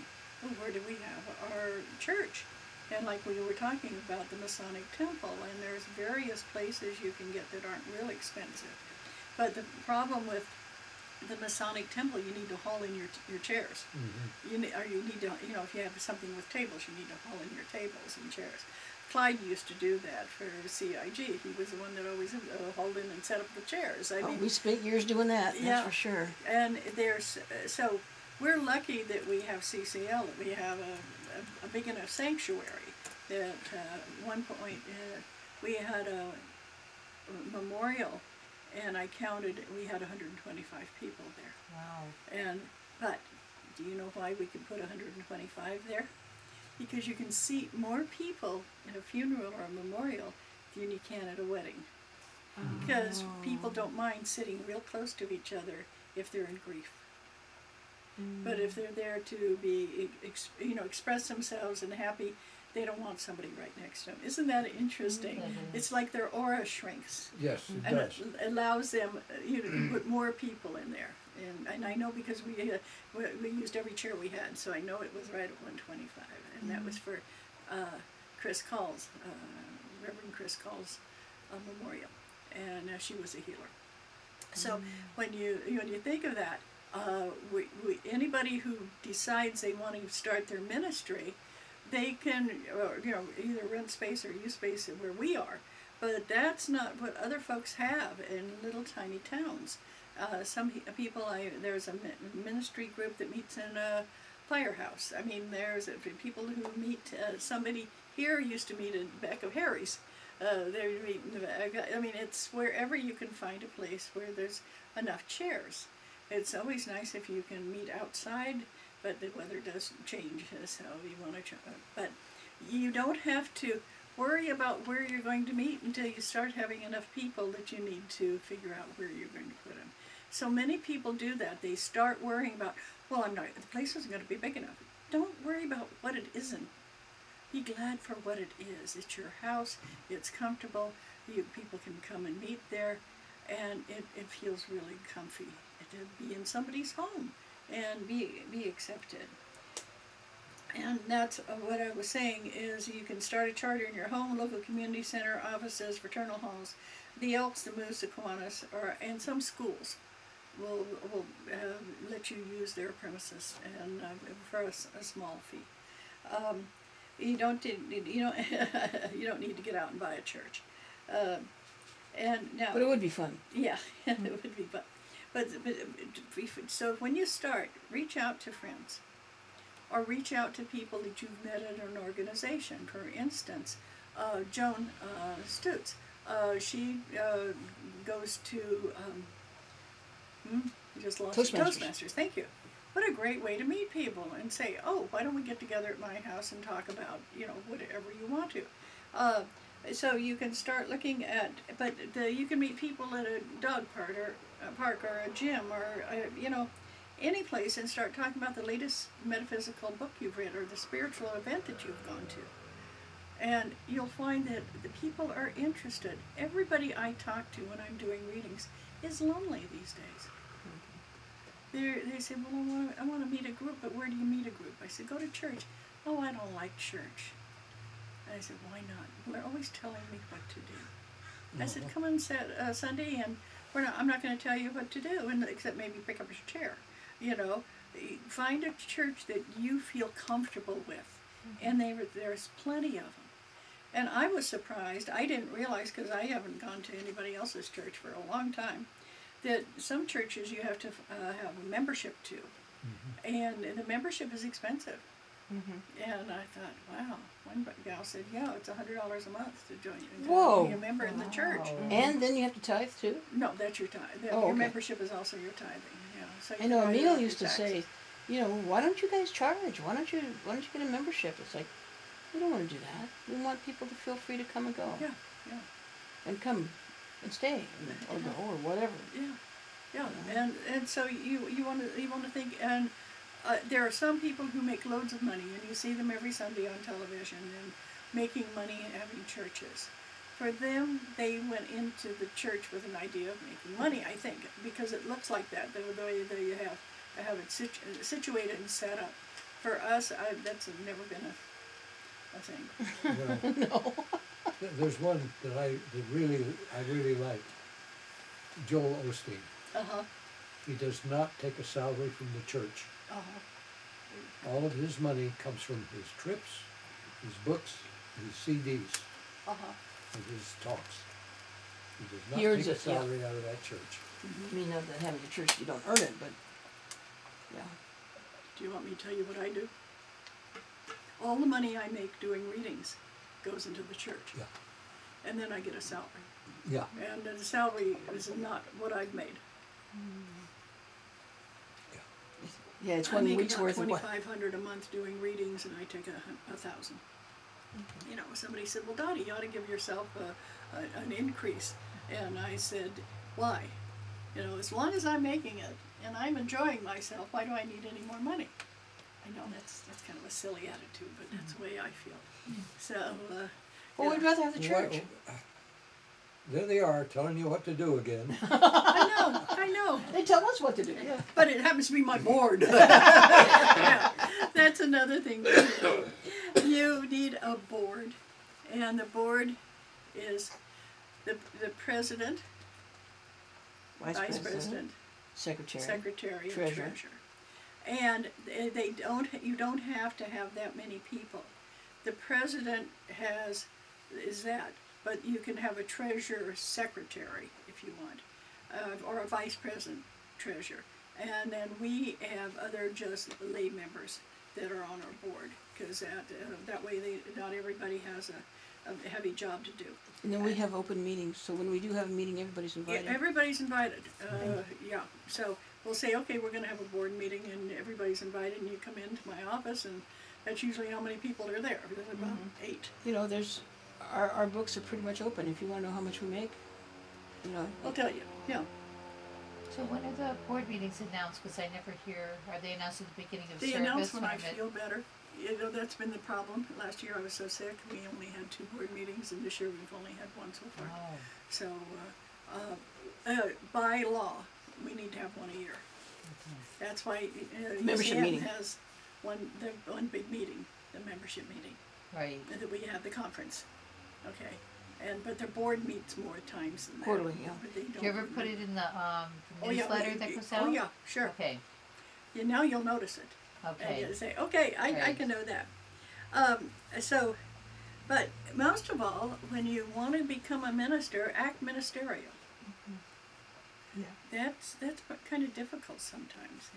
Well, where do we have our church? And like we were talking about the Masonic Temple, and there's various places you can get that aren't real expensive. But the problem with the Masonic Temple, you need to haul in your chairs. Mm-hmm. You need to, you know, if you have something with tables, you need to haul in your tables and chairs. Clyde used to do that for CIG. He was the one that always hauled in and set up the chairs. I mean, We spent years doing that. Yeah. That's for sure. and there's so we're lucky that we have CCL, that we have a big enough sanctuary that one point we had a memorial, and I counted, we had 125 people there. Wow. But do you know why we could put 125 there? Because you can seat more people in a funeral or a memorial than you can at a wedding. Because people don't mind sitting real close to each other if they're in grief. But if they're there to be, express themselves and happy, they don't want somebody right next to them. Isn't that interesting? It's like their aura shrinks. Yes, it And does. it allows them, to put more people in there. And I know because we used every chair we had, so I know it was right at 125. And that was for Chris Call's, Reverend Chris Call's memorial. And she was a healer. So when you think of that, anybody who decides they want to start their ministry, they can, either rent space or use space where we are. But that's not what other folks have in little tiny towns. Some people, there's a ministry group that meets in a firehouse. I mean, there's people who meet, somebody here used to meet in the back of Harry's. They meet in the back. I mean, it's wherever you can find a place where there's enough chairs. It's always nice if you can meet outside, but the weather does change, so you want to try. But you don't have to worry about where you're going to meet until you start having enough people that you need to figure out where you're going to put them. So many people do that. They start worrying about, well, the place isn't going to be big enough. Don't worry about what it isn't. Be glad for what it is. It's your house. It's comfortable. People can come and meet there, and it feels really comfy to be in somebody's home and be accepted. And that's what I was saying is you can start a charter in your home, local community center, offices, fraternal halls, the Elks, the Moose, the Kiwanis, and some schools will let you use their premises and for a small fee. You don't you don't need to get out and buy a church. And now, But it would be fun. yeah, it would be fun. But so when you start, reach out to friends, or reach out to people that you've met at an organization. For instance, Joan Stutz, she goes to you just lost Toastmasters. Toastmasters. Thank you. what a great way to meet people and say, oh, why don't we get together at my house and talk about, whatever you want to. So you can start looking at, but you can meet people at a dog park or a gym or, any place and start talking about the latest metaphysical book you've read or the spiritual event that you've gone to. And you'll find that the people are interested. Everybody I talk to when I'm doing readings is lonely these days. They say, well, I want to meet a group, but where do you meet a group? I said, go to church. Oh, I don't like church. And I said, why not? Well, they're always telling me what to do. I said, come on Sunday, and I'm not going to tell you what to do, except maybe pick up a chair. Find a church that you feel comfortable with, and there's plenty of them. And I was surprised. I didn't realize, because I haven't gone to anybody else's church for a long time, that some churches you have to have a membership to, and the membership is expensive. And I thought, wow. One gal said, yeah, it's $100 a month to join. Whoa. Be a member in the church. And then you have to tithe too? No, that's your tithe. Oh, your okay. membership is also your tithing. Yeah. So I know you write it Emil off used to your say, taxes. why don't you guys charge? Why don't you get a membership? It's like, we don't want to do that. We want people to feel free to come and go. Yeah. And come and stay or go or whatever. Yeah. And so you want to think, and there are some people who make loads of money, and you see them every Sunday on television and making money and having churches. For them, they went into the church with an idea of making money, I think, because it looks like that, the way that you have it situated and set up. For us, that's never been a thing. Well, No. there's one that I really like. Joel Osteen. He does not take a salary from the church. All of his money comes from his trips, his books, his CDs, and his talks. He does not Yours take a is- yeah. salary out of that church. I mean, not that having a church you don't earn it, but yeah. Do you want me to tell you what I do? All the money I make doing readings goes into the church. Yeah. And then I get a salary. Yeah. And the salary is not what I've made. Yeah, it's I 1 make week's about worth of what? $2,500 a month doing readings, and I take $1,000. Somebody said, well, Dottie, you ought to give yourself an increase. And I said, why? As long as I'm making it and I'm enjoying myself, why do I need any more money? I know that's kind of a silly attitude, but that's the way I feel. So, Well, we'd rather have the church. There they are, telling you what to do again. I know. They tell us what to do. Yeah. But it happens to be my board. Yeah, that's another thing. You need a board, and the board is the president, vice president, secretary, treasurer. and treasurer. And you don't have to have that many people. The president is that, but you can have a treasurer secretary if you want, or a vice president treasurer. And then we have other just lay members that are on our board, because that way not everybody has a heavy job to do. And then we have open meetings, so when we do have a meeting, everybody's invited. Yeah, everybody's invited. Yeah, so we'll say, okay, we're going to have a board meeting, and everybody's invited, and you come into my office, and that's usually how many people are there. There's about 8. There's our books are pretty much open. If you want to know how much we make, I'll tell you. Yeah. So when are the board meetings announced? Because I never hear, are they announced at the beginning of They service? announce when I feel better. That's been the problem. Last year I was so sick, we only had 2 board meetings, and this year we've only had 1 so far. Oh. So, by law, we need to have 1 a year. That's why Membership UCM meeting. has one big meeting, the membership meeting, Right. and that we have the conference. Okay, but the board meets more times than that. Quarterly, yeah. But they Do don't you ever put it in the Oh, yeah, newsletter that goes out? Oh yeah, sure. Okay. Yeah, now you'll notice it. And Okay. you say, okay, I Right. can know that. But most of all, when you want to become a minister, act ministerial. Yeah. That's kind of difficult sometimes.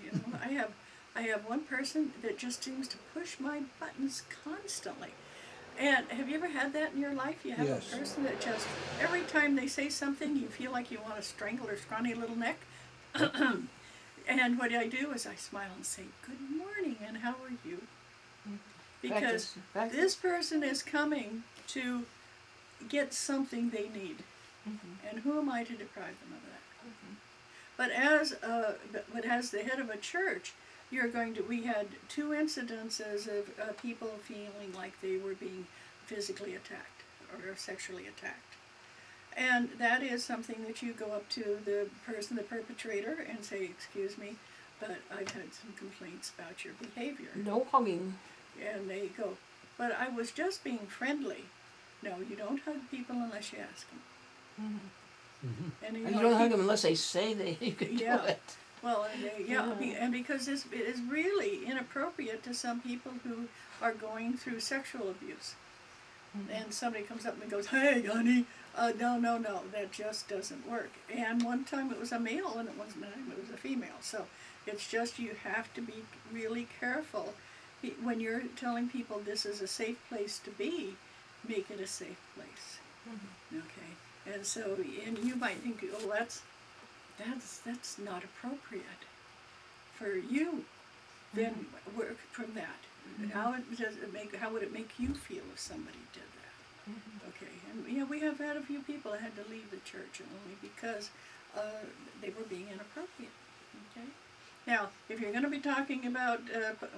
I have one person that just seems to push my buttons constantly. And have you ever had that in your life? You have Yes. a person that just, every time they say something, you feel like you want to strangle her scrawny little neck. And what I do is I smile and say, "Good morning, and how are you?" Because Practice. this person is coming to get something they need, and who am I to deprive them of that? But as the head of a church, we had 2 incidences of people feeling like they were being physically attacked or sexually attacked. And that is something that you go up to the perpetrator, and say, "Excuse me, but I've had some complaints about your behavior." No hugging. And they go, "But I was just being friendly." No, you don't hug people unless you ask them. And And you don't hug them unless they say you can Yeah. do it. Well, and because it is really inappropriate to some people who are going through sexual abuse. And somebody comes up and goes, "Hey, honey, no, that just doesn't work." And one time it was a male, and it wasn't him, it was a female. So it's just, you have to be really careful. When you're telling people this is a safe place to be, make it a safe place. Okay? And so, and you might think, "Oh, that's not appropriate for you." Then work from that. How would it make you feel if somebody did that? Okay, and we have had a few people that had to leave the church only because they were being inappropriate. Okay. Now, if you're going to be talking about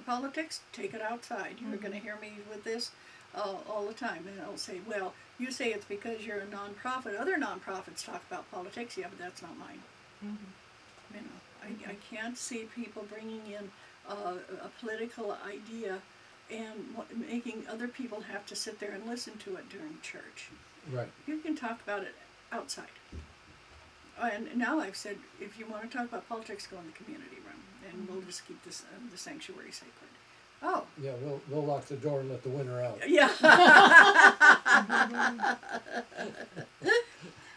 politics, take it outside. You're going to hear me with this all the time, and I'll say, "Well, you say it's because you're a nonprofit. Other nonprofits talk about politics." Yeah, but that's not mine. You know, I can't see people bringing in a political idea and making other people have to sit there and listen to it during church. Right. You can talk about it outside. And now I've said, if you want to talk about politics, go in the community room, and we'll just keep this the sanctuary sacred. Oh. Yeah, we'll lock the door and let the winter out. Yeah.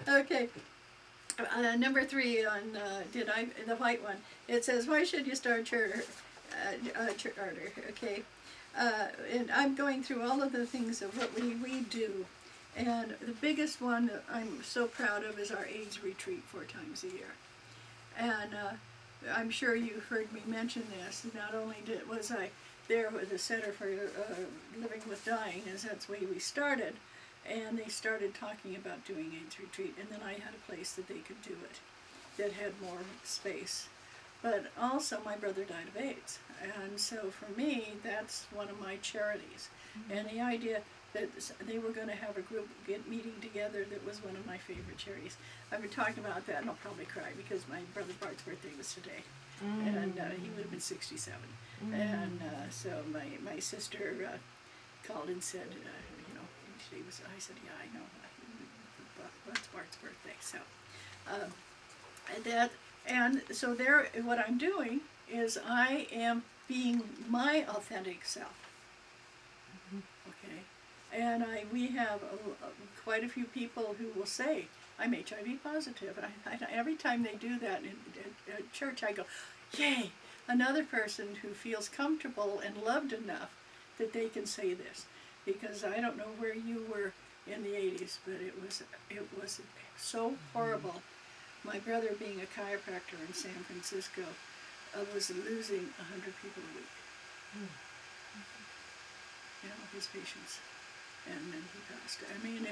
Okay. Number 3 on the white one. It says, "Why should you start charter?" Okay. And I'm going through all of the things of what we do. And the biggest one that I'm so proud of is our AIDS retreat 4 times a year. And I'm sure you've heard me mention this. Not only was I there with the Center for Living with Dying, as that's the way we started, and they started talking about doing AIDS retreat, and then I had a place that they could do it that had more space. But also my brother died of AIDS, and so for me that's one of my charities. And the idea that they were going to have a group meeting together, that was one of my favorite charities. I've been talking about that, and I'll probably cry because my brother Bart's birthday was today, and he would have been 67. And so my sister called and said, today was. I said, "Yeah, I know. That's Bart's birthday." So so there, what I'm doing is I am being my authentic self. Okay. And we have quite a few people who will say, "I'm HIV positive." And every time they do that at church, I go, "Yay, another person who feels comfortable and loved enough that they can say this." Because I don't know where you were in the 80s, but it was so horrible. My brother, being a chiropractor in San Francisco, was losing 100 people a week. His patients. And then he passed. I mean,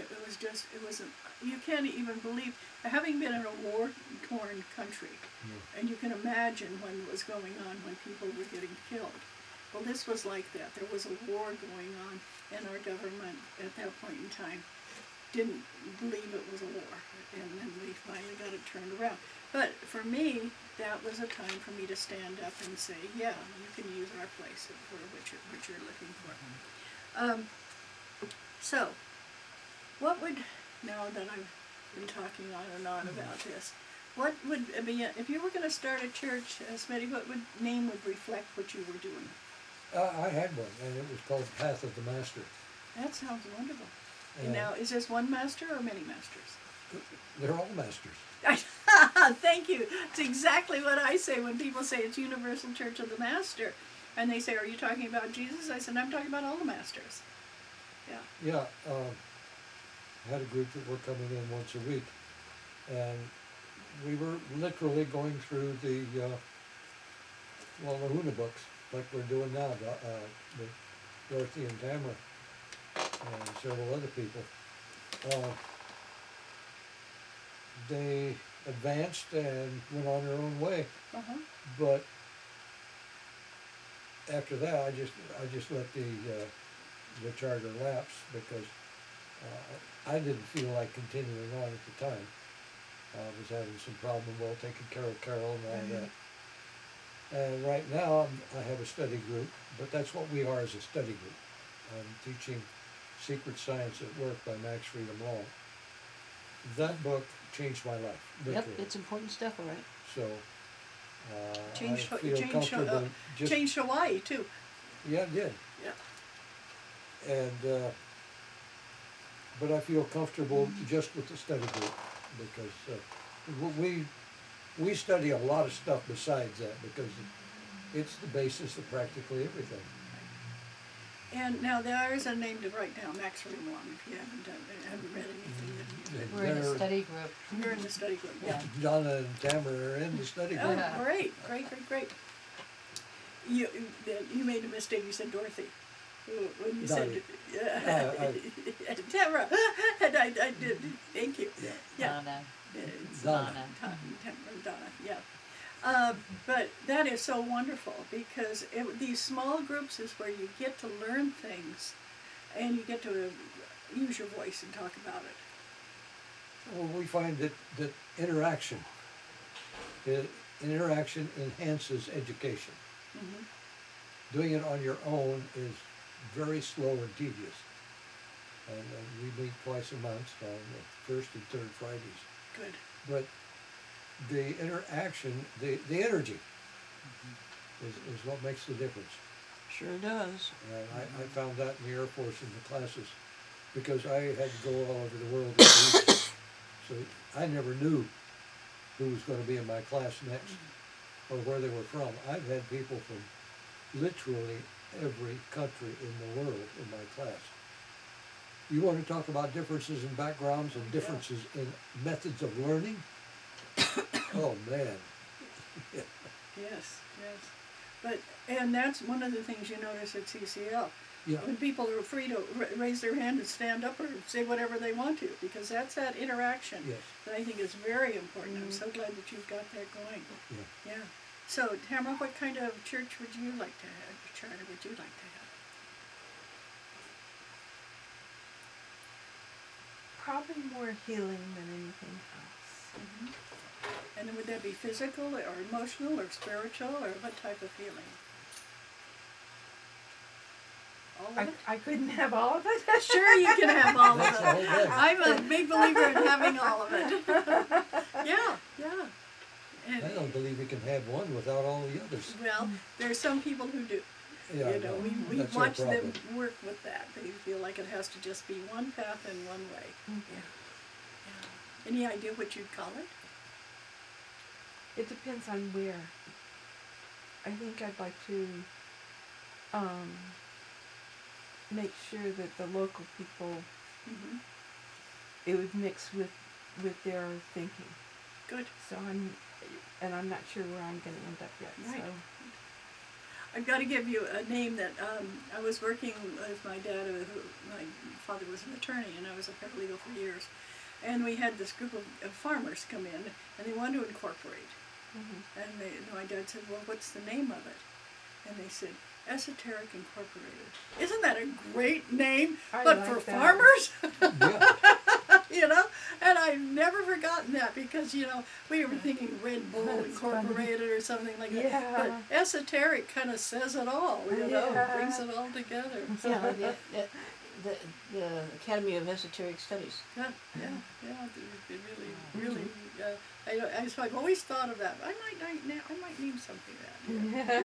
you can't even believe, having been in a war-torn country, and you can imagine when it was going on, when people were getting killed. Well, this was like that. There was a war going on, and our government at that point in time didn't believe it was a war, and then we finally got it turned around. But for me, that was a time for me to stand up and say, "Yeah, you can use our place for what you're looking for." So, what would, now that I've been talking on and on about this, what would be, if you were going to start a church, Smitty, what name would reflect what you were doing? I had one, and it was called Path of the Master. That sounds wonderful. And now, is this one master or many masters? They're all masters. Thank you. It's exactly what I say when people say it's Universal Church of the Master. And they say, "Are you talking about Jesus?" I said, "I'm talking about all the masters." Yeah. Yeah. I had a group that were coming in once a week. And we were literally going through the well, the Huna books, like we're doing now, with Dorothy and Tamara and several other people. They advanced and went on their own way, Uh-huh. but after that, I just let the charter lapse because I didn't feel like continuing on at the time. I was having some problem, taking care of Carol and all that. And right now, I have a study group, but that's what we are as a study group. I'm teaching Secret Science at Work by Max Freedom Long. That book changed my life, literally. Yep, it's important stuff, all right. So, Changed I feel comfortable just... Changed Hawaii, too. Yeah, it did. Yeah. And, but I feel comfortable just with the study group because we study a lot of stuff besides that because it's the basis of practically everything. And now there is a name to write down, Max Freedom Long, if you haven't read anything that We're in a study group. you're in the study group. Yeah. Donna and Tamara are in the study group. Oh, great. You made a mistake. You said Dorothy. When you Donnie. said Tamara, and I did. Thank you. Yeah. Donna. It's Donna. Donna. Yeah. But that is so wonderful because these small groups is where you get to learn things, and you get to use your voice and talk about it. Well, we find that interaction enhances education. Mm-hmm. Doing it on your own is very slow and tedious. And we meet twice a month on the first and third Fridays. Good. But the interaction, the energy is what makes the difference. Sure does. And I found that in the Air Force in the classes because I had to go all over the world to teach. So I never knew who was going to be in my class next or where they were from. I've had people from literally every country in the world in my class. You want to talk about differences in backgrounds and differences in methods of learning? Oh man. Yes. And that's one of the things you notice at CCL. Yeah. When people are free to raise their hand and stand up or say whatever they want to, because that's that interaction Yes. that I think is very important. I'm so glad that you've got that going. Yeah. Yeah. So, Tamara, what kind of church would you like to have? Charter would you like to have? Probably more healing than anything else. Mm-hmm. And would that be physical or emotional or spiritual or what type of healing? All of it? I couldn't have all of it. Sure, you can have all of That's the whole it. thing. I'm a big believer in having all of it. Yeah. And, I don't believe you can have one without all the others. well, there are some people who do. Yeah, I You know, we That's our watch them problem. work with that. They feel like it has to just be one path and one way. Yeah. Any idea what you'd call it? It depends on where. I think I'd like to make sure that the local people, Mm-hmm. it would mix with their thinking. Good. So I'm not sure where I'm going to end up yet. Right. So. I've got to give you a name that I was working with my dad, my father was an attorney, and I was a paralegal for years. And we had this group of farmers come in, and they wanted to incorporate. Mm-hmm. And my dad said, well, what's the name of it? And they said, Esoteric Incorporated. Isn't that a great name? I But like for that. farmers? Yeah. You know? And I've never forgotten that because, you know, we were thinking Red Bull That's Incorporated or something like that. Yeah. But esoteric kind of says it all, you know, Yeah. brings it all together. Yeah, the Academy of Esoteric Studies. Yeah, it really, so I've always thought of that. I might name something that. Yeah.